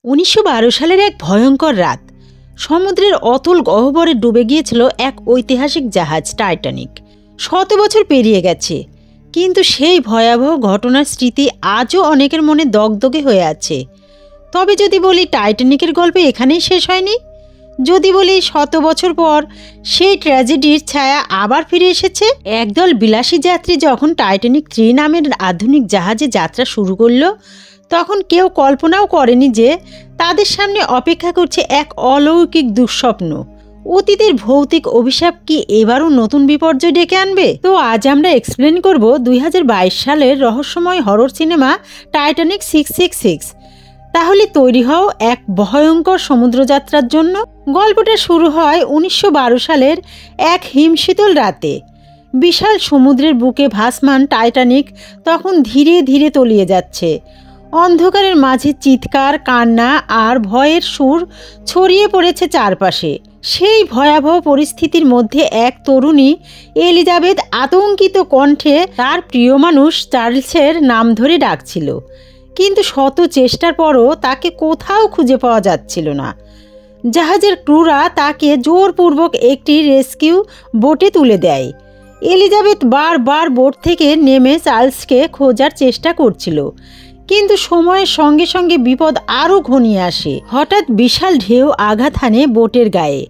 1912 সালের এক ভয়ঙ্কর রাত সমুদ্রের অতল গহ্বরে ডুবে গিয়েছিল এক ঐতিহাসিক জাহাজ টাইটানিক। 100 বছর পেরিয়ে গেছে, কিন্তু সেই ভয়াবহ ঘটনার স্মৃতি আজও অনেকের মনে দগদগে হয়ে আছে। তবে যদি বলি টাইটানিকের গল্প এখানেই শেষ হয়নি, যদি বলি 100 বছর পর সেই ট্র্যাজেডির ছায়া আবার ফিরে এসেছে। একদল বিলাসী যাত্রী যখন টাইটানিক 3 নামের আধুনিক জাহাজে যাত্রা শুরু করলো, তখন কেউ কল্পনাও করেনি যে তাদের সামনে অপেক্ষা করছে এক অলৌকিক দুঃস্বপ্ন। অতীতের ভৌতিক অভিশাপ কি এবারও নতুন বিপর্যয় ডেকে আনবে? তো আজ আমরা এক্সপ্লেন করব 2022 সালের রহস্যময় হরর সিনেমা টাইটানিক 666। তাহলে তৈরি হও এক ভয়ঙ্কর সমুদ্রযাত্রার জন্য। গল্পটা শুরু হয় 1912 সালের এক হিমশীতল রাতে। বিশাল সমুদ্রের বুকে ভাসমান টাইটানিক তখন ধীরে ধীরে তলিয়ে যাচ্ছে। অন্ধকারের মাঝে চিৎকার, কান্না আর ভয়ের সুর ছড়িয়ে পড়েছে চারপাশে। সেই ভয়াবহ পরিস্থিতির মধ্যে এক তরুণী এলিজাবেথ আতঙ্কিত কণ্ঠে তার প্রিয় মানুষ চার্লসের নাম ধরে ডাকছিল, কিন্তু শত চেষ্টার পরও তাকে কোথাও খুঁজে পাওয়া যাচ্ছিল না। জাহাজের ক্রুরা তাকে জোরপূর্বক একটি রেস্কিউ বোটে তুলে দেয়। এলিজাবেথ বারবার বোট থেকে নেমে চার্লসকে খোঁজার চেষ্টা করছিল, কিন্তু সময়ের সঙ্গে সঙ্গে বিপদ আরও ঘনিয়ে আসে। হঠাৎ বিশাল ঢেউ আঘাত হানে বোটের গায়ে,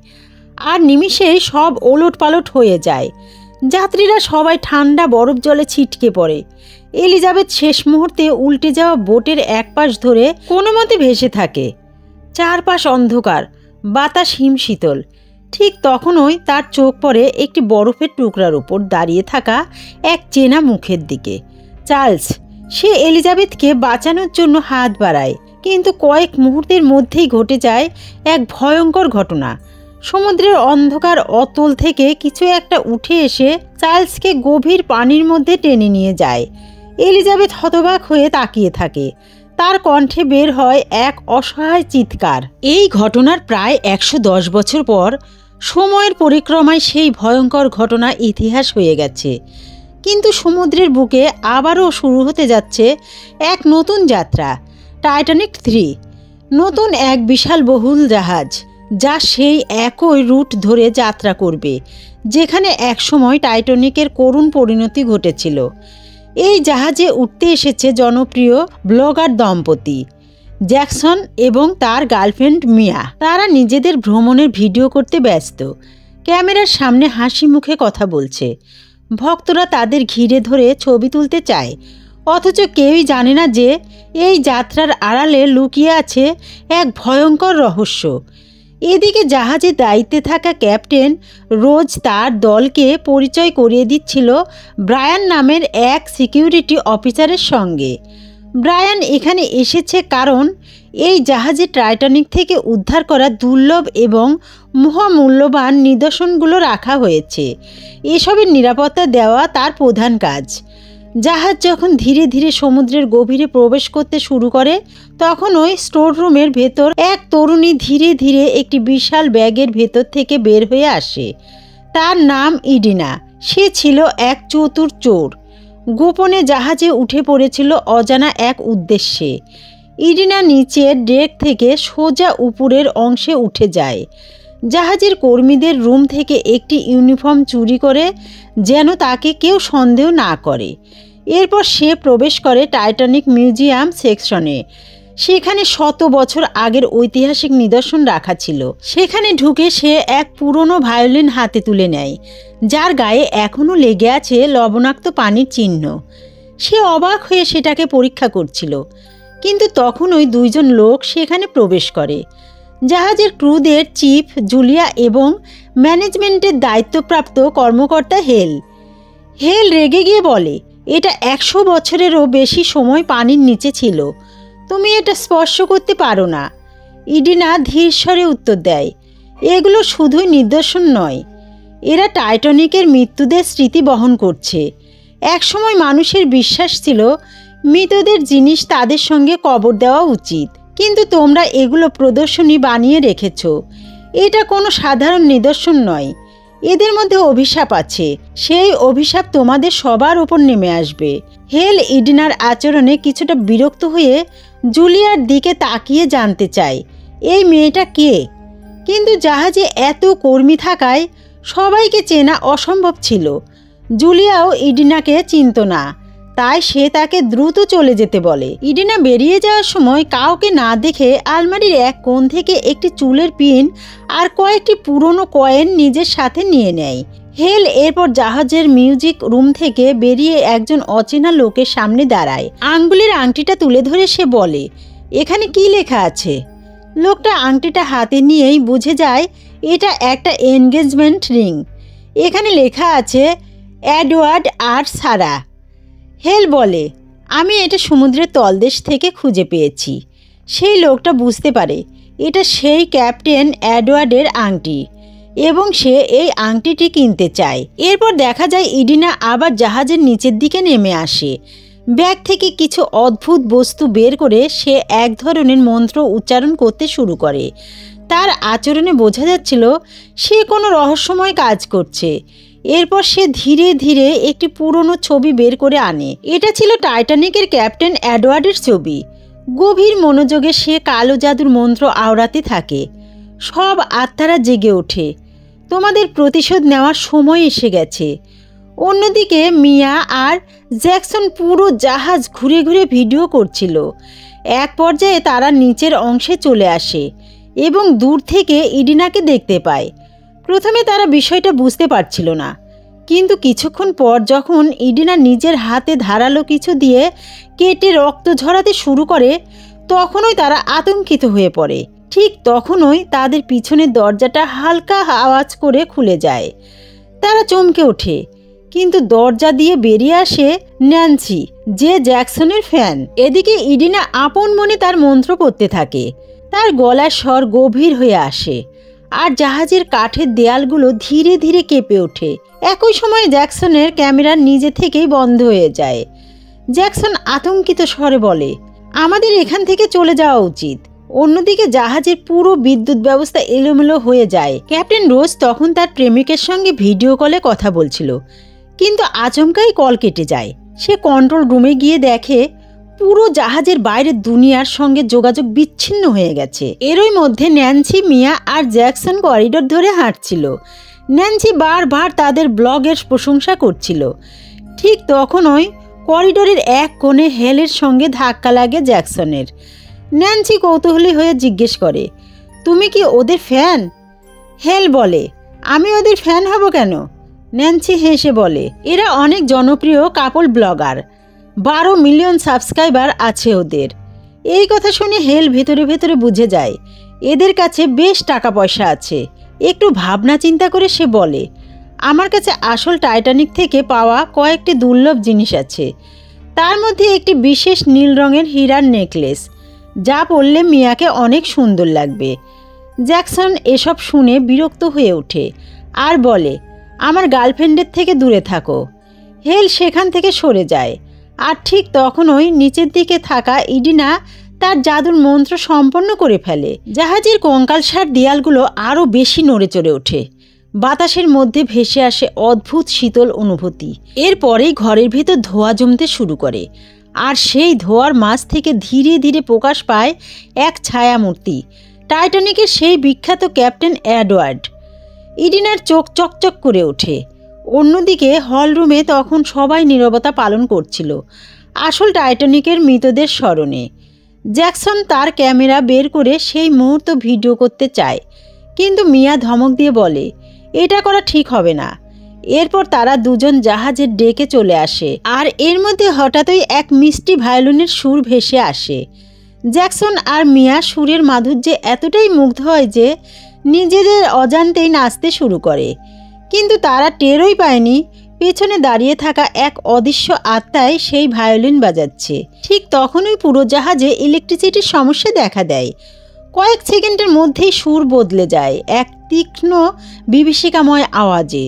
আর নিমিষেই সব ওলটপালট হয়ে যায়। যাত্রীরা সবাই ঠান্ডা বরফ জলে ছিটকে পড়ে। এলিজাবেথ শেষ মুহূর্তে উল্টে যাওয়া বোটের এক পাশ ধরে কোনো মতে ভেসে থাকে। চারপাশ অন্ধকার, বাতাস হিমশীতল। ঠিক তখনই তার চোখ পড়ে একটি বরফের টুকরার উপর দাঁড়িয়ে থাকা এক চেনা মুখের দিকে। চার্লস। সে এলিজাবেথকে বাঁচানোর জন্য হাত বাড়ায়, কিন্তু কয়েক মুহূর্তের মধ্যেই ঘটে যায় এক ভয়ঙ্কর ঘটনা। সমুদ্রের অন্ধকার অতল থেকে কিছু একটা উঠে এসে চার্লসকে গভীর পানির মধ্যে টেনে নিয়ে যায়। এলিজাবেথ হতবাক হয়ে তাকিয়ে থাকে। তার কণ্ঠে বের হয় এক অসহায় চিৎকার। এই ঘটনার প্রায় 110 বছর পর সময়ের পরিক্রমায় সেই ভয়ঙ্কর ঘটনা ইতিহাস হয়ে গেছে। কিন্তু সমুদ্রের বুকে আবারও শুরু হতে যাচ্ছে এক নতুন যাত্রা, টাইটানিক 3। নতুন এক বিশাল বহুল জাহাজ, যা সেই একই রুট ধরে যাত্রা করবে যেখানে একসময় টাইটানিকের করুণ পরিণতি ঘটেছিল। এই জাহাজে উঠতে এসেছে জনপ্রিয় ব্লগার দম্পতি জ্যাকসন এবং তার গার্লফ্রেন্ড মিয়া। তারা নিজেদের ভ্রমণের ভিডিও করতে ব্যস্ত, ক্যামেরার সামনে হাসি মুখে কথা বলছে। ভক্তরা তাদের ঘিরে ধরে ছবি তুলতে চায়, অথচ কেউই জানে না যে এই যাত্রার আড়ালে লুকিয়ে আছে এক ভয়ঙ্কর রহস্য। এদিকে জাহাজে দায়িত্বে থাকা ক্যাপ্টেন রোজ তার দলকে পরিচয় করিয়ে দিচ্ছিল ব্রায়ান নামের এক সিকিউরিটি অফিসারের সঙ্গে। ব্রায়ান এখানে এসেছে কারণ এই জাহাজে টাইটানিক থেকে উদ্ধার করা দুর্লভ এবং মহামূল্যবান নিদর্শনগুলো রাখা হয়েছে। এসবের নিরাপত্তা দেওয়া তার প্রধান কাজ। জাহাজ যখন ধীরে ধীরে সমুদ্রের গভীরে প্রবেশ করতে শুরু করে, তখন ওই স্টোর রুমের ভেতর এক তরুণী ধীরে ধীরে একটি বিশাল ব্যাগের ভেতর থেকে বের হয়ে আসে। তার নাম ইডিনা। সে ছিল এক চতুর চোর। গোপনে জাহাজে উঠে পড়েছিল অজানা এক উদ্দেশ্যে। ইডিনা নিচের ডেক থেকে সোজা উপরের অংশে উঠে যায়। জাহাজের কর্মীদের রুম থেকে একটি ইউনিফর্ম চুরি করে, যেন তাকে কেউ সন্দেহ না করে। এরপর সে প্রবেশ করে টাইটানিক মিউজিয়াম সেকশনে। সেখানে 100 বছর আগের ঐতিহাসিক নিদর্শন রাখা ছিল। সেখানে ঢুকে সে এক পুরনো ভায়োলিন হাতে তুলে নেয়, যার গায়ে এখনও লেগে আছে লবণাক্ত পানির চিহ্ন। সে অবাক হয়ে সেটাকে পরীক্ষা করছিল, কিন্তু তখন ওই 2জন লোক সেখানে প্রবেশ করে। জাহাজের ক্রুদের চিফ জুলিয়া এবং ম্যানেজমেন্টের দায়িত্বপ্রাপ্ত কর্মকর্তা হেল। রেগে গিয়ে বলে, এটা 100 বছরেরও বেশি সময় পানির নিচে ছিল, তুমি এটা স্পর্শ করতে পারো না। ইডিনা ধীর স্বরে উত্তর দেয়, এগুলো শুধুই নিদর্শন নয়, এরা টাইটানিকের মৃত্যুদের স্মৃতি বহন করছে। একসময় মানুষের বিশ্বাস ছিল মৃতদের জিনিস তাদের সঙ্গে কবর দেওয়া উচিত, কিন্তু তোমরা এগুলো প্রদর্শনী বানিয়ে রেখেছ। এটা কোনো সাধারণ নিদর্শন নয়, এদের মধ্যে অভিশাপ আছে। সেই অভিশাপ তোমাদের সবার উপর নেমে আসবে। হেল ইডিনার আচরণে কিছুটা বিরক্ত হয়ে জুলিয়ার দিকে তাকিয়ে জানতে চায় এই মেয়েটা কে। কিন্তু জাহাজে এত কর্মী থাকায় সবাইকে চেনা অসম্ভব ছিল। জুলিয়াও ইডিনাকে চিনত না, তাই সে তাকে দ্রুত চলে যেতে বলে। ইডিনা বেরিয়ে যাওয়ার সময় কাউকে না দেখে আলমারির এক কোণ থেকে একটি চুলের পিন আর কয়েকটি পুরনো কয়েন নিজের সাথে নিয়ে নেয়। হেল এরপর জাহাজের মিউজিক রুম থেকে বেরিয়ে একজন অচেনা লোকের সামনে দাঁড়ায়। আঙ্গুলের আংটিটা তুলে ধরে সে বলে, এখানে কি লেখা আছে? লোকটা আংটিটা হাতে নিয়েই বুঝে যায় এটা একটা এনগেজমেন্ট রিং। এখানে লেখা আছে এডওয়ার্ড আর সারা। হেল বলে, আমি এটা সমুদ্রের তলদেশ থেকে খুঁজে পেয়েছি। সেই লোকটা বুঝতে পারে এটা সেই ক্যাপ্টেন এডওয়ার্ডের আংটি এবং সে এই আংটিটি কিনতে চায়। এরপর দেখা যায় ইডিনা আবার জাহাজের নিচের দিকে নেমে আসে। ব্যাগ থেকে কিছু অদ্ভুত বস্তু বের করে সে এক ধরনের মন্ত্র উচ্চারণ করতে শুরু করে। তার আচরণে বোঝা যাচ্ছিল সে কোনো রহস্যময় কাজ করছে। এরপর সে ধীরে ধীরে একটি পুরনো ছবি বের করে আনে। এটা ছিল টাইটানিকের ক্যাপ্টেন এডওয়ার্ডের ছবি। গভীর মনোযোগে সে কালো জাদুর মন্ত্র আওড়াতে থাকে। সব আত্মারা জেগে ওঠে, তোমাদের প্রতিশোধ নেওয়ার সময় এসে গেছে। অন্যদিকে মিয়া আর জ্যাকসন পুরো জাহাজ ঘুরে ঘুরে ভিডিও করছিল। এক পর্যায়ে তারা নিচের অংশে চলে আসে এবং দূর থেকে ইডিনাকে দেখতে পায়। প্রথমে তারা বিষয়টা বুঝতে পারছিল না, কিন্তু কিছুক্ষণ পর যখন ইডিনা নিজের হাতে ধারালো কিছু দিয়ে কেটে রক্ত ঝরাতে শুরু করে তখনই তারা আতঙ্কিত হয়ে পড়ে। ঠিক তখনই তাদের পিছনের দরজাটা হালকা আওয়াজ করে খুলে যায়। তারা চমকে ওঠে, কিন্তু দরজা দিয়ে বেরিয়ে আসে ন্যান্সি, যে জ্যাকসনের ফ্যান। এদিকে ইডিনা আপন মনে তার মন্ত্র পড়তে থাকে। তার গলার স্বর গভীর হয়ে আসে আর জাহাজের কাঠের দেয়ালগুলো ধীরে ধীরে কেঁপে ওঠে। একই সময় জ্যাকসনের ক্যামেরা নিজে থেকেই বন্ধ হয়ে যায়। জ্যাকসন আতঙ্কিত স্বরে বলে, আমাদের এখান থেকে চলে যাওয়া উচিত। অন্যদিকে জাহাজের পুরো বিদ্যুৎ ব্যবস্থা এলোমেলো হয়ে যায়। ক্যাপ্টেন রোজ তখন তার প্রেমিকের সঙ্গে ভিডিও কলে কথা বলছিল, কিন্তু আচমকাই কল কেটে যায়। সে কন্ট্রোল রুমে গিয়ে দেখে পুরো জাহাজের বাইরের দুনিয়ার সঙ্গে যোগাযোগ বিচ্ছিন্ন হয়ে গেছে। এরই মধ্যে ন্যান্সি, মিয়া আর জ্যাকসন করিডোর ধরে হাঁটছিল। ন্যান্সি বারবার তাদের ব্লগের প্রশংসা করছিল। ঠিক তখনই করিডোরের এক কোণে হেলের সঙ্গে ধাক্কা লাগে জ্যাকসনের। ন্যান্সি কৌতূহলী হয়ে জিজ্ঞেস করে, তুমি কি ওদের ফ্যান? হেল বলে, আমি ওদের ফ্যান হব কেন? ন্যান্সি হেসে বলে, এরা অনেক জনপ্রিয় কাপল ব্লগার, 12 মিলিয়ন সাবস্ক্রাইবার আছে ওদের। এই কথা শুনে হেল ভেতরে ভেতরে বুঝে যায় এদের কাছে বেশ টাকা পয়সা আছে। একটু ভাবনা চিন্তা করে সে বলে, আমার কাছে আসল টাইটানিক থেকে পাওয়া কয়েকটি দুর্লভ জিনিস আছে। তার মধ্যে একটি বিশেষ নীল রঙের হীরার নেকলেস, যা পরলে মিয়াকে অনেক সুন্দর লাগবে। জ্যাকসন এসব শুনে বিরক্ত হয়ে ওঠে আর বলে, আমার গার্লফ্রেন্ডের থেকে দূরে থাকো। হেল সেখান থেকে সরে যায়। আর ঠিক তখনই নিচের দিকে থাকা ইডিনা তার জাদুর মন্ত্র সম্পন্ন করে ফেলে। জাহাজের কঙ্কালসার দেয়ালগুলো আরও বেশি নড়ে চড়ে ওঠে। বাতাসের মধ্যে ভেসে আসে অদ্ভুত শীতল অনুভূতি। এরপরেই ঘরের ভেতর ধোঁয়া জমতে শুরু করে, আর সেই ধোঁয়ার মাঝ থেকে ধীরে ধীরে প্রকাশ পায় এক ছায়ামূর্তি, টাইটানিকের সেই বিখ্যাত ক্যাপ্টেন এডওয়ার্ড। ইডিনার চোখ চকচক করে ওঠে। অন্যদিকে হলরুমে তখন সবাই নীরবতা পালন করছিল, আসল টাইটানিকের মৃতদের স্মরণে। জ্যাকসন তার ক্যামেরা বের করে সেই মুহূর্ত ভিডিও করতে চায়, কিন্তু মিয়া ধমক দিয়ে বলে, এটা করা ঠিক হবে না। এরপর তারা দুজন জাহাজের ডেকে চলে আসে, আর এর মধ্যে হঠাৎই এক মিষ্টি ভায়োলিনের সুর ভেসে আসে। জ্যাকসন আর মিয়া সুরের মাধুর্যে এতটাই মুগ্ধ হয় যে নিজেদের অজান্তেই নাচতে শুরু করে, কিন্তু তারা টেরই পায়নি পেছনে দাঁড়িয়ে থাকা এক অদৃশ্য আত্মায় সেই ভায়োলিন বাজাচ্ছে। ঠিক তখনই পুরো জাহাজে ইলেকট্রিসিটির সমস্যা দেখা দেয়। কয়েক সেকেন্ডের মধ্যেই সুর বদলে যায় এক তীক্ষ্ণ বিভীষিকাময় আওয়াজে।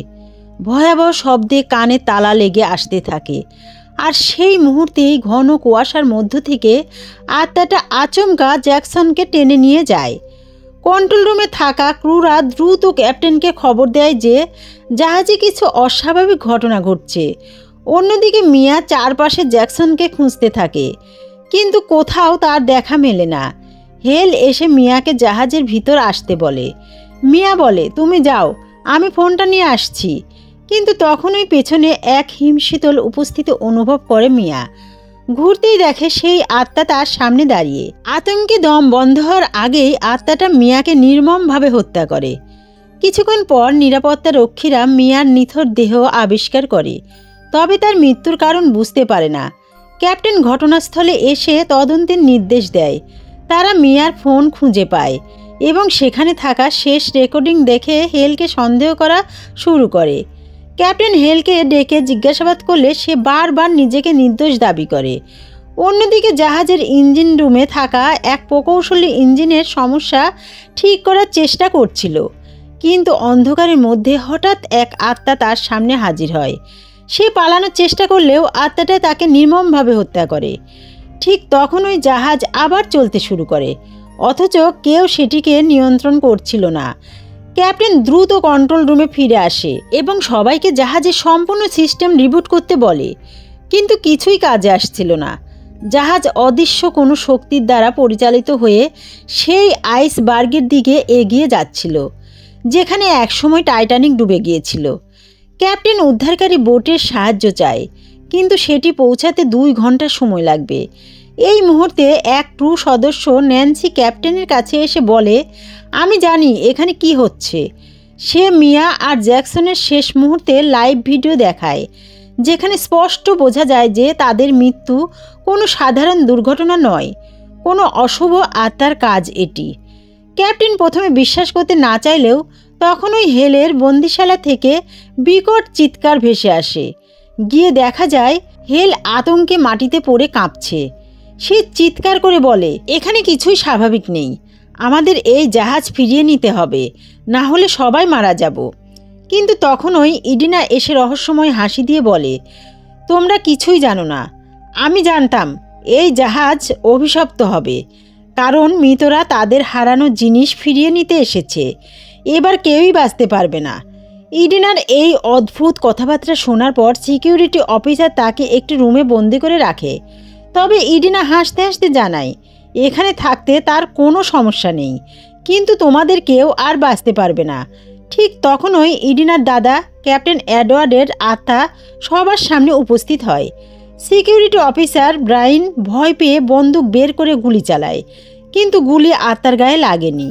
ভয়াবহ শব্দে কানে তালা লেগে আসতে থাকে, আর সেই মুহূর্তেই ঘন কুয়াশার মধ্য থেকে আত্মাটা আচমকা জ্যাকসনকে টেনে নিয়ে যায়। কন্ট্রোল রুমে থাকা ক্রুরা দ্রুত ক্যাপ্টেনকে খবর দেয় যে জাহাজে কিছু অস্বাভাবিক ঘটনা ঘটছে। অন্যদিকে মিয়া চারপাশে জ্যাকসনকে খুঁজতে থাকে, কিন্তু কোথাও তার দেখা মেলে না। হেল এসে মিয়াকে জাহাজের ভিতর আসতে বলে। মিয়া বলে, তুমি যাও, আমি ফোনটা নিয়ে আসছি। কিন্তু তখনই পেছনে এক হিমশীতল উপস্থিতি অনুভব করে মিয়া। ঘুরতেই দেখে সেই আত্মা তার সামনে দাঁড়িয়ে। আতঙ্কে দম বন্ধ হওয়ার আগেই আত্মাটা মিয়াকে নির্মমভাবে হত্যা করে। কিছুক্ষণ পর নিরাপত্তা রক্ষীরা মিয়ার নিথর দেহ আবিষ্কার করে, তবে তার মৃত্যুর কারণ বুঝতে পারে না। ক্যাপ্টেন ঘটনাস্থলে এসে তদন্তের নির্দেশ দেয়। তারা মিয়ার ফোন খুঁজে পায় এবং সেখানে থাকা শেষ রেকর্ডিং দেখে হেলকে সন্দেহ করা শুরু করে। ক্যাপ্টেন হেলকে ডেকে জিজ্ঞাসাবাদ করলে সে বারবার নিজেকে নির্দোষ দাবি করে। অন্যদিকে জাহাজের ইঞ্জিন রুমে থাকা এক প্রকৌশলী ইঞ্জিনের সমস্যা ঠিক করার চেষ্টা করছিল, কিন্তু অন্ধকারের মধ্যে হঠাৎ এক আত্মা তার সামনে হাজির হয়। সে পালানোর চেষ্টা করলেও আত্মাটা তাকে নির্মমভাবে হত্যা করে। ঠিক তখন ওই জাহাজ আবার চলতে শুরু করে, অথচ কেউ সেটিকে নিয়ন্ত্রণ করছিল না। ক্যাপ্টেন দ্রুত কন্ট্রোল রুমে ফিরে আসে এবং সবাইকে জাহাজের সম্পূর্ণ সিস্টেম রিবুট করতে বলে, কিন্তু কিছুই কাজে আসছিল না। জাহাজ অদৃশ্য কোনো শক্তির দ্বারা পরিচালিত হয়ে সেই আইসবার্গের দিকে এগিয়ে যাচ্ছিল, যেখানে একসময় টাইটানিক ডুবে গিয়েছিল। ক্যাপ্টেন উদ্ধারকারী বোটের সাহায্য চায়, কিন্তু সেটি পৌঁছাতে 2 ঘন্টা সময় লাগবে। এই মুহূর্তে এক ক্রু সদস্য ন্যান্সি ক্যাপ্টেনের কাছে এসে বলে, আমি জানি এখানে কি হচ্ছে। সে মিয়া আর জ্যাকসনের শেষ মুহূর্তে লাইভ ভিডিও দেখায়, যেখানে স্পষ্ট বোঝা যায় যে তাদের মৃত্যু কোনো সাধারণ দুর্ঘটনা নয়, কোনো অশুভ আত্মার কাজ এটি। ক্যাপ্টেন প্রথমে বিশ্বাস করতে না চাইলেও তখনই হেলের বন্দিশালা থেকে বিকট চিৎকার ভেসে আসে। গিয়ে দেখা যায় হেল আতঙ্কে মাটিতে পড়ে কাঁপছে। সে চিৎকার করে বলে, এখানে কিছুই স্বাভাবিক নেই, আমাদের এই জাহাজ ফিরিয়ে নিতে হবে, না হলে সবাই মারা যাব। কিন্তু তখনই ইডিনা এসে রহস্যময় হাসি দিয়ে বলে, তোমরা কিছুই জানো না। আমি জানতাম এই জাহাজ অভিশপ্ত হবে, কারণ মৃতরা তাদের হারানো জিনিস ফিরিয়ে নিতে এসেছে। এবার কেউই বাঁচতে পারবে না। ইডিনার এই অদ্ভুত কথাবার্তা শোনার পর সিকিউরিটি অফিসার তাকে একটি রুমে বন্দি করে রাখে। তবে ইডিনা হাসতে হাসতে জানায়, এখানে থাকতে তার কোনো সমস্যা নেই, কিন্তু তোমাদের কেউ আর বাঁচতে পারবে না। ঠিক তখনই ইডিনার দাদা ক্যাপ্টেন এডওয়ার্ডের আত্মা সবার সামনে উপস্থিত হয়। সিকিউরিটি অফিসার ব্রাইন ভয় পেয়ে বন্দুক বের করে গুলি চালায়, কিন্তু গুলি আত্মার গায়ে লাগেনি।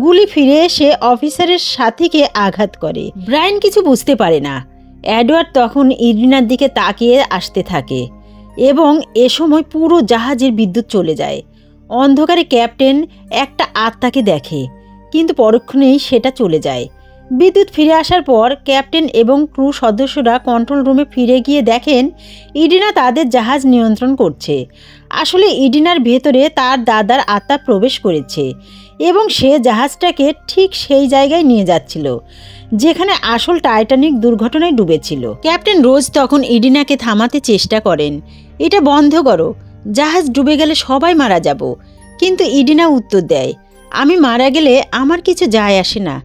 গুলি ফিরে এসে অফিসারের সাথীকে আঘাত করে। ব্রাইন কিছু বুঝতে পারে না। এডওয়ার্ড তখন ইডিনার দিকে তাকিয়ে আসতে থাকে এবং এ সময় পুরো জাহাজের বিদ্যুৎ চলে যায়। অন্ধকারে ক্যাপ্টেন একটা আত্মাকে দেখে, কিন্তু পরক্ষণেই সেটা চলে যায়। বিদ্যুৎ ফিরে আসার পর ক্যাপ্টেন এবং ক্রু সদস্যরা কন্ট্রোল রুমে ফিরে গিয়ে দেখেন ইডিনা তাদের জাহাজ নিয়ন্ত্রণ করছে। আসলে ইডিনার ভেতরে তার দাদার আত্মা প্রবেশ করেছে এবং সে জাহাজটাকে ঠিক সেই জায়গায় নিয়ে যাচ্ছিল যেখানে আসল টাইটানিক দুর্ঘটনায় ডুবেছিল। ক্যাপ্টেন রোজ তখন ইডিনাকে থামাতে চেষ্টা করেন, এটা বন্ধ করো, জাহাজ ডুবে গেলে সবাই মারা যাব। কিন্তু ইডিনা উত্তর দেয়, আমি মারা গেলে আমার কিছু যায় আসে না।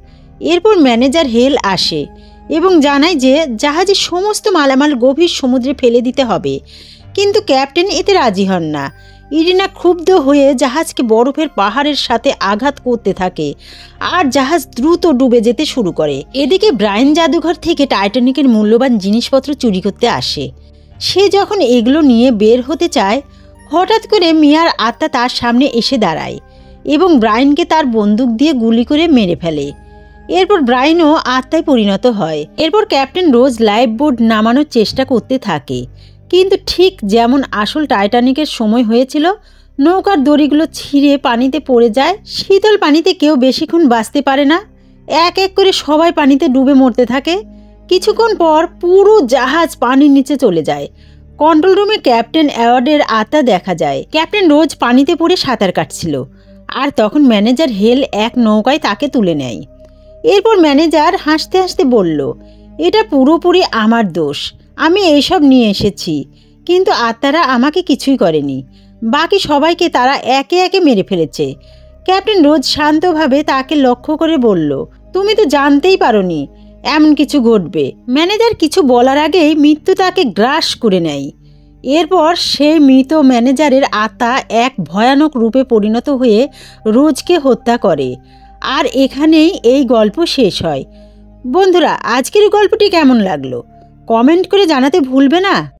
এরপর ম্যানেজার হেল আসে এবং জানায় যে জাহাজের সমস্ত মালামাল গভীর সমুদ্রে ফেলে দিতে হবে, কিন্তু ক্যাপ্টেন এতে রাজি হন না। ইরিনা ক্ষুব্ধ হয়ে জাহাজকে বরফের পাহাড়ের সাথে আঘাত করতে থাকে আর জাহাজ দ্রুত ডুবে যেতে শুরু করে। এদিকে ব্রায়ান জাদুঘর থেকে টাইটানিকের মূল্যবান জিনিসপত্র চুরি করতে আসে। সে যখন এগুলো নিয়ে বের হতে চায়, হঠাৎ করে মিয়ার আত্মা তার সামনে এসে দাঁড়ায় এবং ব্রায়ানকে তার বন্দুক দিয়ে গুলি করে মেরে ফেলে। এরপর ব্রায়ানও আত্মায় পরিণত হয়। এরপর ক্যাপ্টেন রোজ লাইফ বোট নামানোর চেষ্টা করতে থাকে, কিন্তু ঠিক যেমন আসল টাইটানিকের সময় হয়েছিল, নৌকার দড়িগুলো ছিঁড়ে পানিতে পড়ে যায়। শীতল পানিতে কেউ বেশিক্ষণ বাঁচতে পারে না। এক এক করে সবাই পানিতে ডুবে মরতে থাকে। কিছুক্ষণ পর পুরো জাহাজ পানির নিচে চলে যায়। কন্ট্রোল রুমে ক্যাপ্টেন এডওয়ার্ডের আত্মা দেখা যায়। ক্যাপ্টেন রোজ পানিতে পড়ে সাঁতার কাটছিল, আর তখন ম্যানেজার হেল এক নৌকায় তাকে তুলে নেয়। এরপর ম্যানেজার হাসতে হাসতে বলল, এটা পুরোপুরি আমার দোষ, আমি এইসব নিয়ে এসেছি, কিন্তু আত্মারা আমাকে কিছুই করেনি। বাকি সবাইকে তারা একে একে মেরে ফেলেছে। ক্যাপ্টেন রোজ শান্তভাবে তাকে লক্ষ্য করে বলল, তুমি তো জানতেই পারোনি এমন কিছু ঘটবে। ম্যানেজার কিছু বলার আগেই মৃত্যু তাকে গ্রাস করে নেয় এরপর সেই মৃত ম্যানেজারের আত্মা এক ভয়ানক রূপে পরিণত হয়ে রোজকে হত্যা করে। আর এখানেই এই গল্প শেষ হয়। বন্ধুরা, আজকের গল্পটি কেমন লাগলো কমেন্ট করে জানাতে ভুলবে না।